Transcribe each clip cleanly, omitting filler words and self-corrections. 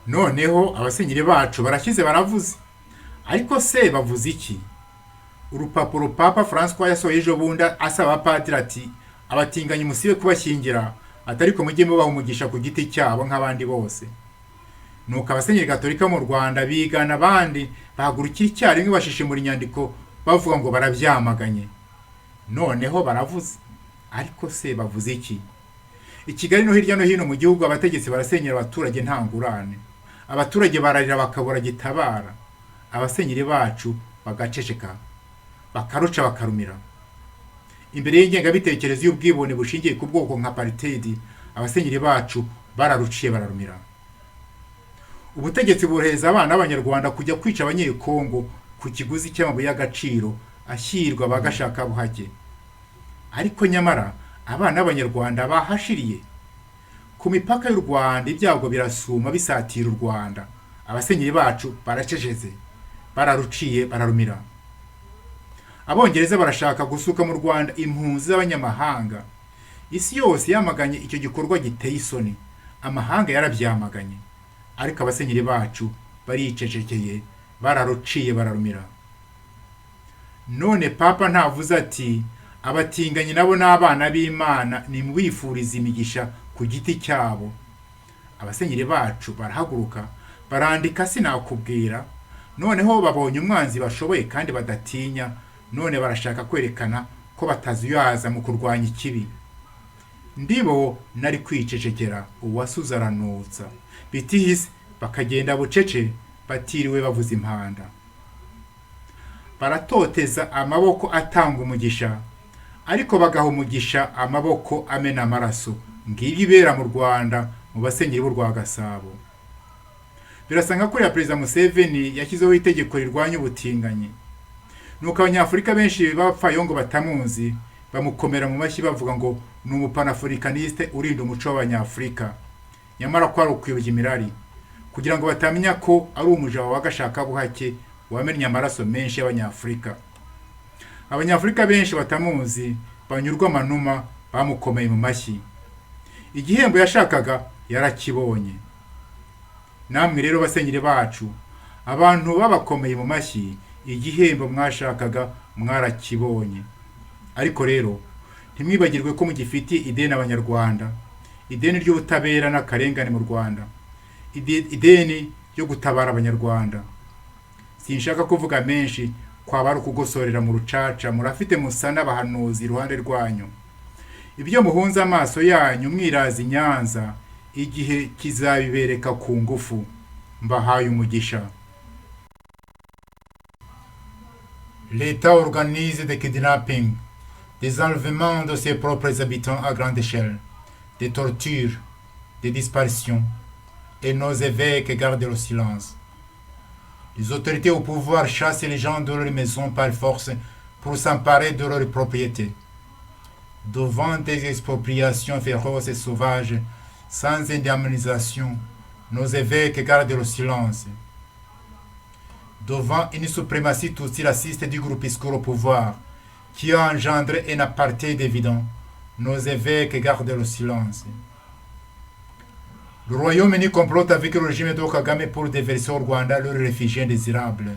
noneho abasenyeri bacu barashyize baravuze, ariko se bavuze iki? Urupapuro papa Francois yasohoye ejo bundi asaba abapadiri ati abatinganyi musibe kubashyingira, atariko mujye mubaha umugisha ku giti cyabo nk'abandi bose. Nuko abasenyeri gatolika mu Rwanda bigana abandi bahagurukira icyarimwe bashishimura inyandiko bavuga ngo barabyamaganye. Noneho baravuze, ariko se bavuze iki? I Kigali no hirya no hino mu gihugu abategetsi barasenyera abaturage nta ngurane, abaturage bararira bakabura gitabara, abasenyeri bacu bagaceceka, bakaruca bakarumira. Imbere y'ingengabitekerezo y'ubwibone bushingiye ku bwoko nka apartheid, abasenyeri bacu bararuciye bararumira. Ubutegetsi buhereza abana b'Abanyarwanda kujya kwica abanyekongo ku kiguzi cy'amabuye y'agaciro ashyirwa bagashaka buhake. Ariko nyamara abana b'Abanyarwanda bahashiriye ku mipaka y'u Rwanda, ibyago birasuma bisatira u Rwanda. Abasenyeri bacu baraceceze, bararuciye bararumira. Abongereza barashaka gusuka mu Rwanda impunzi z'abanyamahanga. Isi yose yamaganye icyo gikorwa giteye isoni, amahanga yarabyamaganye, ariko abasenyeri bacu baricecekeye, bararuciye bararumira. None papa ntavuze ati abatinganyi nabo n'abana b'Imana nimubifuriza imigisha ku giti cyabo. Abasenyeri bacu barahaguruka barandika sinakubwira, noneho babonye umwanzi bashoboye kandi badatinya, none barashaka kwerekana ko batazuyaza mu kurwanya ikibi. Ndibo nari kwicecekera uwasuza aranutsa, bitihise bakagenda bucece batiriwe bavuza impanda. Baratoteza amaboko atanga umugisha, ariko bagaha umugisha amaboko amena amaraso. Ngibi ibera mu Rwanda mu basenyeri b'u Rwagasabo. Birasa nka kuriya Perezida Museveni yashyizeho itegeko rirwanya ubutinganyi. Nuko Abanyafurika benshi b'abapfayongo batamuzi bamukomera mu mashyi bavuga ngo ni umupanafricaniste urinda umuco w'Abanyafurika, nyamara ko ari ukwibya imirari, kugira ngo batamenya ko ari umuja w'agashaka buhake wamennye amaraso menshi y'Abanyafurika. Abanyafurika benshi batamuzi banyurwa amanuma bamukomeye mu mashyi. Igihembo yashakaga yarakibonye. Namwe rero basenyeri bacu, abantu babakomeye mu mashyi, igihembo mwashakaga mwarakibonye. Ariko rero ntimwibagirwe ko mugifitiye ideni Abanyarwanda, ideni ry'ubutabera n'akarengane mu Rwanda, ideni ryo gutabara Abanyarwanda. Sinshaka kuvuga menshi, kwaba ari ukugosorera mu rucaca, murafite musa n'abahanuzi iruhande rwanyu. Ibyo muhunze amaso yanyu mwirazi Nyanza, igihe kizabibereka ku ngufu. Mbahaye umugisha. L'État organise des kidnappings, des enlèvements de ses propres habitants à grande échelle, des tortures, des disparitions, et nos évêques gardent le silence. Les autorités au pouvoir chassent les gens de leurs maisons par force pour s'emparer de leurs propriétés. Devant des expropriations féroces et sauvages, sans indemnisation, nos évêques gardent le silence. Devant une suprématie Tutsi raciste du groupuscule au pouvoir, qui a engendré un apartheid évident, nos évêques gardent le silence. Le Royaume-Uni complote avec le régime de Kagame pour déverser au Rwanda leurs réfugiés indésirables.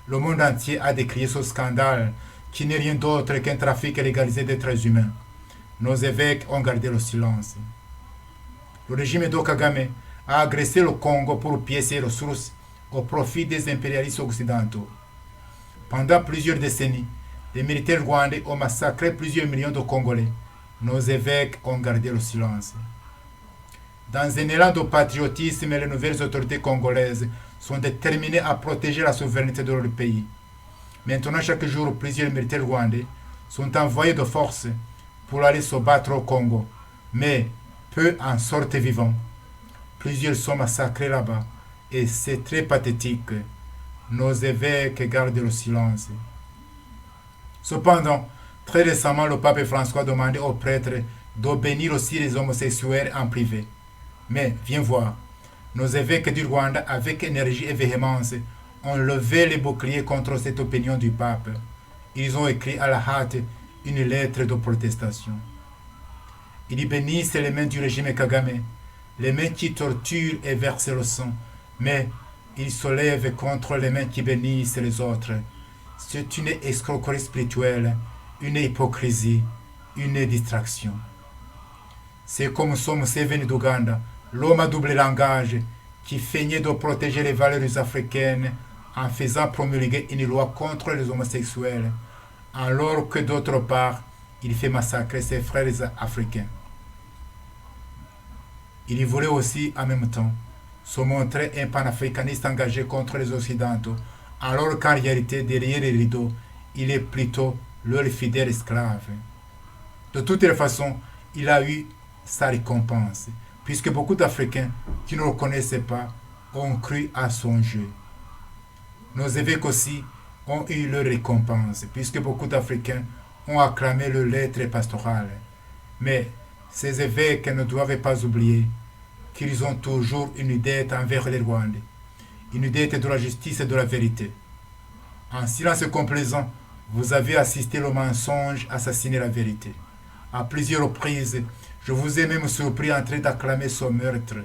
Le monde entier a décrié ce scandale, qui n'est rien d'autre qu'un trafic légalisé d'êtres humains. Nos évêques ont gardé le silence. Le régime de Kagame a agressé le Congo pour piller ses ressources au profit des impérialistes occidentaux. Pendant plusieurs décennies, les militaires rwandais ont massacré plusieurs millions de Congolais. Nos évêques ont gardé le silence. Dans un élan de patriotisme, les nouvelles autorités congolaises sont déterminées à protéger la souveraineté de leur pays. Maintenant, chaque jour, plusieurs militaires rwandais sont envoyés de force pour aller se battre au Congo, mais peu en sortent vivants. Plusieurs sont massacrés là-bas, et c'est très pathétique. Nos évêques gardent le silence. Cependant, très récemment, le pape François a demandé aux prêtres de bénir aussi les homosexuels en privé. Mais viens voir, nos évêques du Rwanda, avec énergie et véhémence, ont levé les boucliers contre cette opinion du pape. Ils ont écrit à la hâte une lettre de protestation. Ils bénissent les mains du régime Kagame, les mains qui torturent et versent le sang, mais ils se lèvent contre les mains qui bénissent les autres. C'est une escroquerie spirituelle, une hypocrisie, une distraction. C'est comme son Museveni d'Ouganda, l'homme à double langage, qui feignait de protéger les valeurs africaines en faisant promulguer une loi contre les homosexuels, alors que d'autre part, il fait massacrer ses frères africains. Il voulait aussi, en même temps, se montrer un panafricaniste engagé contre les Occidentaux, alors qu'en réalité, derrière les rideaux, il est plutôt leur fidèle esclave. De toutes les façons, il a eu sa récompense, puisque beaucoup d'Africains qui ne le connaissaient pas ont cru à son jeu. Nos évêques aussi ont eu leur récompense, puisque beaucoup d'Africains ont acclamé leur lettre pastorale. Mais ces évêques ne doivent pas oublier qu'ils ont toujours une dette envers les Rwandais, une dette de la justice et de la vérité. En silence complaisant, vous avez assisté au mensonge assassiner la vérité. À plusieurs reprises, je vous ai même surpris en train d'acclamer son meurtre.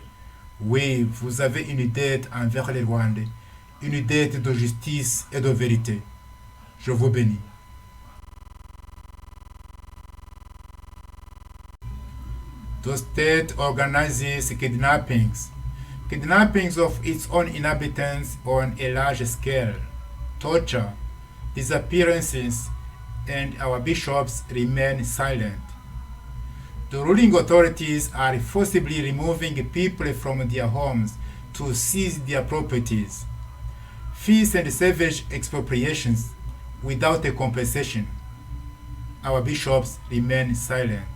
Oui, vous avez une dette envers les Rwandais, une dette de justice et de vérité. Je vous bénis. The state organizes kidnappings. Kidnappings of its own inhabitants on a large scale, torture, disappearances, and our bishops remain silent. The ruling authorities are forcibly removing people from their homes to seize their properties. Fees and savage expropriations without a compensation. Our bishops remain silent.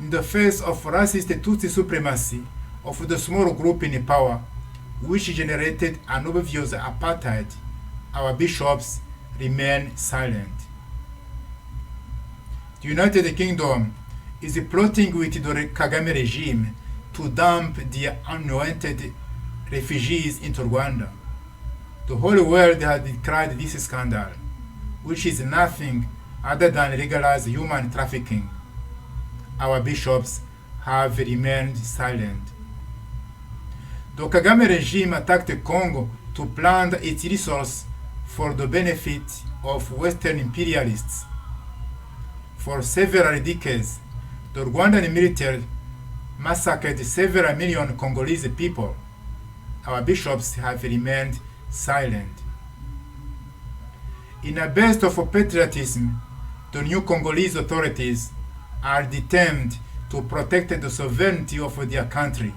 In the face of racist Tutsi supremacy of the small group in power, which generated an obvious apartheid, our bishops remain silent. The United Kingdom is plotting with the Kagame regime to dump the unwanted refugees into Rwanda. The whole world has decried this scandal, which is nothing other than legalized human trafficking. Our bishops have remained silent. The Kagame regime attacked Congo to plunder its resources for the benefit of Western imperialists. For several decades, the Rwandan military massacred several million Congolese people. Our bishops have remained silent. In a burst of patriotism, the new Congolese authorities are determined to protect the sovereignty of their country.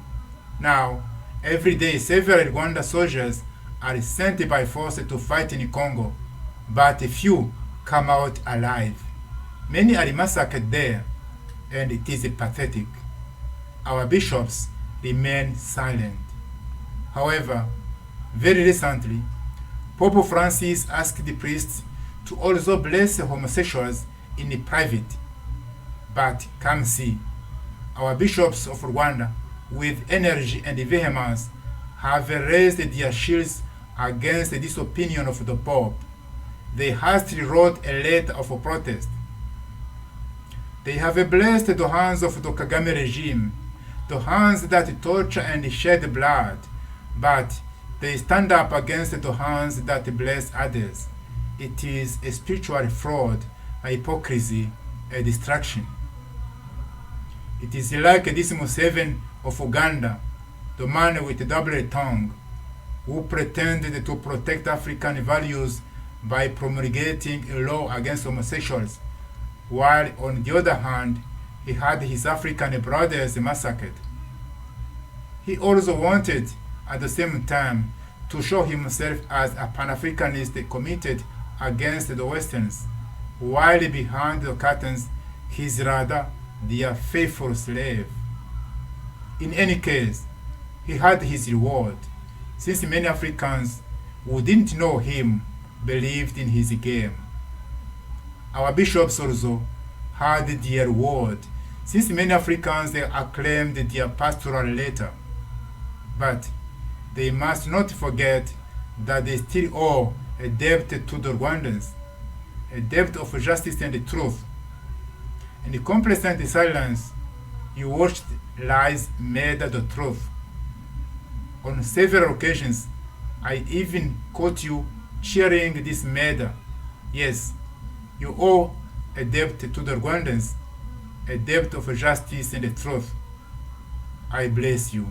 Now, every day several Rwanda soldiers are sent by force to fight in Congo, but few come out alive. Many are massacred there, and it is pathetic. Our bishops remain silent. However, very recently, Pope Francis asked the priests to also bless homosexuals in private. But come see, our bishops of Rwanda, with energy and vehemence, have raised their shields against this opinion of the Pope. They hastily wrote a letter of protest. They have blessed the hands of the Kagame regime, the hands that torture and shed blood, but they stand up against the hands that bless others. It is a spiritual fraud, a hypocrisy, a distraction. It is like this Museveni of Uganda, the man with a double tongue, who pretended to protect African values by promulgating a law against homosexuals, while on the other hand, he had his African brothers massacred. He also wanted, at the same time, to show himself as a Pan-Africanist committed against the Westerns, while behind the curtains, he is rather their faithful slave. In any case, he had his reward, since many Africans who didn't know him believed in his game. Our bishops also had their reward, since many Africans acclaimed their pastoral letter. But they must not forget that they still owe a debt to the Rwandans, a debt of justice and truth. In complacent silence, you watched lies made the truth. On several occasions, I even caught you cheering this murder. Yes, you owe a debt to the Rwandans, a debt of justice and truth. I bless you.